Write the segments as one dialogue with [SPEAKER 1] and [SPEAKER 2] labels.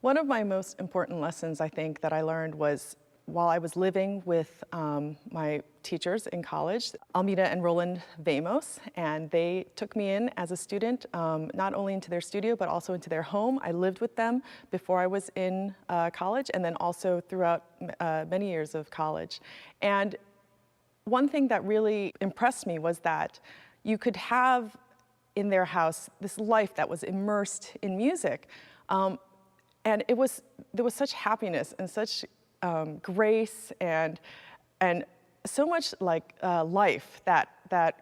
[SPEAKER 1] One of my most important lessons, I think, that I learned was while I was living with my teachers in college, Almeda and Roland Vamos, and they took me in as a student, not only into their studio, but also into their home. I lived with them before I was in college, and then also throughout many years of college. And one thing that really impressed me was that you could have in their house this life that was immersed in music. And there was such happiness and such grace and so much like life that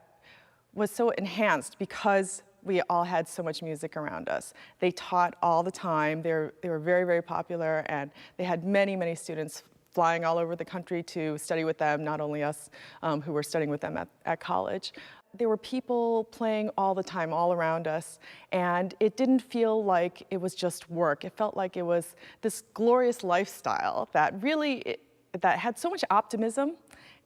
[SPEAKER 1] was so enhanced because we all had so much music around us. They taught all the time. They were very, very popular, and they had many, many students flying all over the country to study with them, not only us who were studying with them at college. There were people playing all the time, all around us, and it didn't feel like it was just work. It felt like it was this glorious lifestyle that really, that had so much optimism,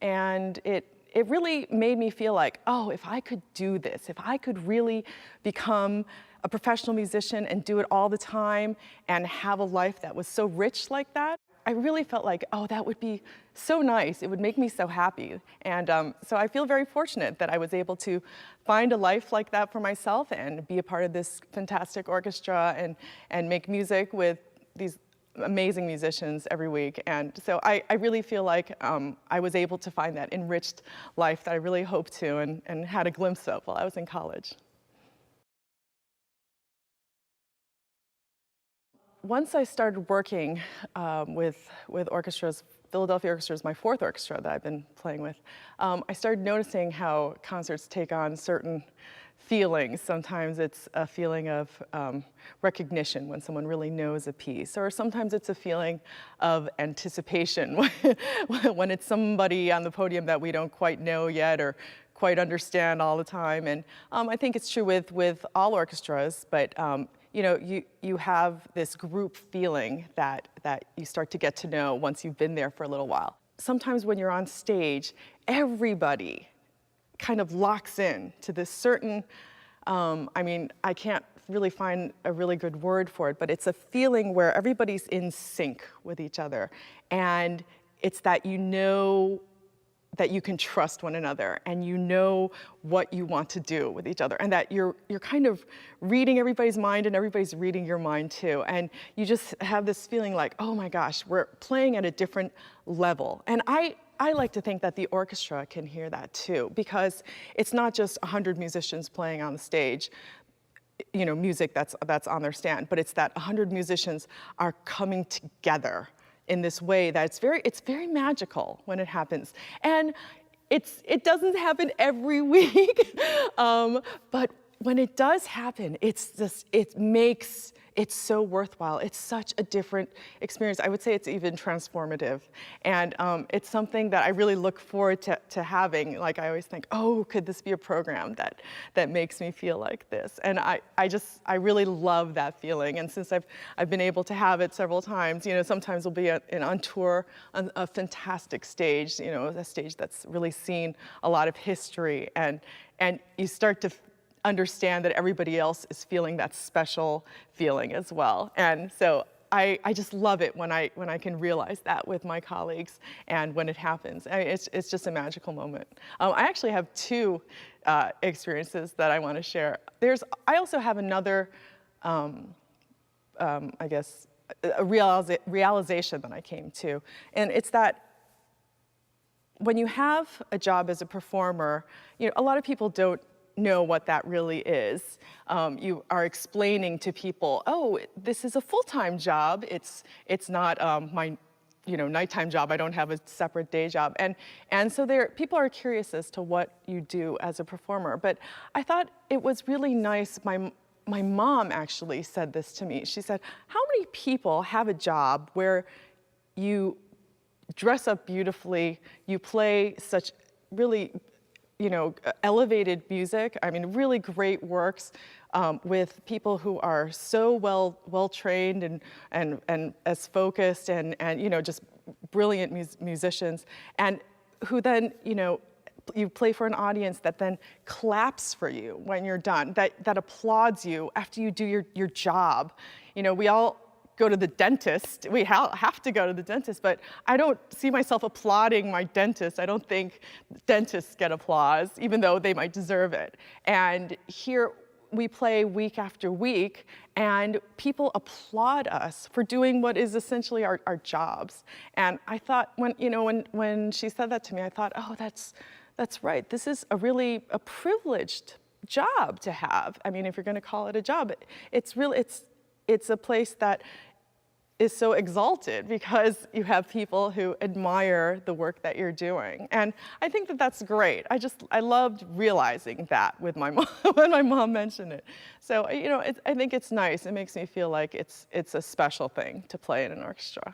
[SPEAKER 1] and it really made me feel like, oh, if I could do this, if I could really become a professional musician and do it all the time and have a life that was so rich like that, I really felt like, oh, that would be so nice. It would make me so happy. And so I feel very fortunate that I was able to find a life like that for myself and be a part of this fantastic orchestra and make music with these amazing musicians every week. And so I really feel like I was able to find that enriched life that I really hoped to and had a glimpse of while I was in college. Once I started working with orchestras, Philadelphia Orchestra is my fourth orchestra that I've been playing with, I started noticing how concerts take on certain feelings. Sometimes it's a feeling of recognition when someone really knows a piece, or sometimes it's a feeling of anticipation when it's somebody on the podium that we don't quite know yet or quite understand all the time. And I think it's true with all orchestras, but you know, you have this group feeling that you start to get to know once you've been there for a little while. Sometimes when you're on stage, everybody kind of locks in to this certain, I mean, I can't really find a really good word for it, but it's a feeling where everybody's in sync with each other. And it's that you know that you can trust one another and you know what you want to do with each other, and that you're kind of reading everybody's mind and everybody's reading your mind too. And you just have this feeling like, oh my gosh, we're playing at a different level. And I like to think that the orchestra can hear that too, because it's not just 100 musicians playing on the stage, you know, music that's on their stand, but it's that 100 musicians are coming together in this way that it's very magical when it happens. And it doesn't happen every week, but when it does happen, it makes it so worthwhile. It's such a different experience. I would say it's even transformative. And it's something that I really look forward to having. Like, I always think, oh, could this be a program that makes me feel like this? And I really love that feeling. And since I've been able to have it several times, you know, sometimes we'll be on tour on a fantastic stage, you know, a stage that's really seen a lot of history, and you start to understand that everybody else is feeling that special feeling as well. And so I just love it when I can realize that with my colleagues and when it happens. It's just a magical moment. I actually have two experiences that I want to share. I also have another, I guess, a realization that I came to, and it's that when you have a job as a performer, you know, a lot of people don't know what that really is. You are explaining to people, oh, this is a full-time job. It's not my, you know, nighttime job. I don't have a separate day job. And so people are curious as to what you do as a performer. But I thought it was really nice. My mom actually said this to me. She said, how many people have a job where you dress up beautifully, you play such really, you know, elevated music, I mean, really great works with people who are so well trained and as focused and you know, just brilliant musicians, and who then, you know, you play for an audience that then claps for you when you're done, that applauds you after you do your job. You know, we all go to the dentist. We have to go to the dentist, but I don't see myself applauding my dentist. I don't think dentists get applause, even though they might deserve it. And here we play week after week, and people applaud us for doing what is essentially our jobs. And I thought, when she said that to me, I thought, oh, that's right. This is a privileged job to have. I mean, if you're going to call it a job, it's a place that is so exalted because you have people who admire the work that you're doing. And I think that that's great. I loved realizing that with my mom when my mom mentioned it. So, I think it's nice. It makes me feel like it's a special thing to play in an orchestra.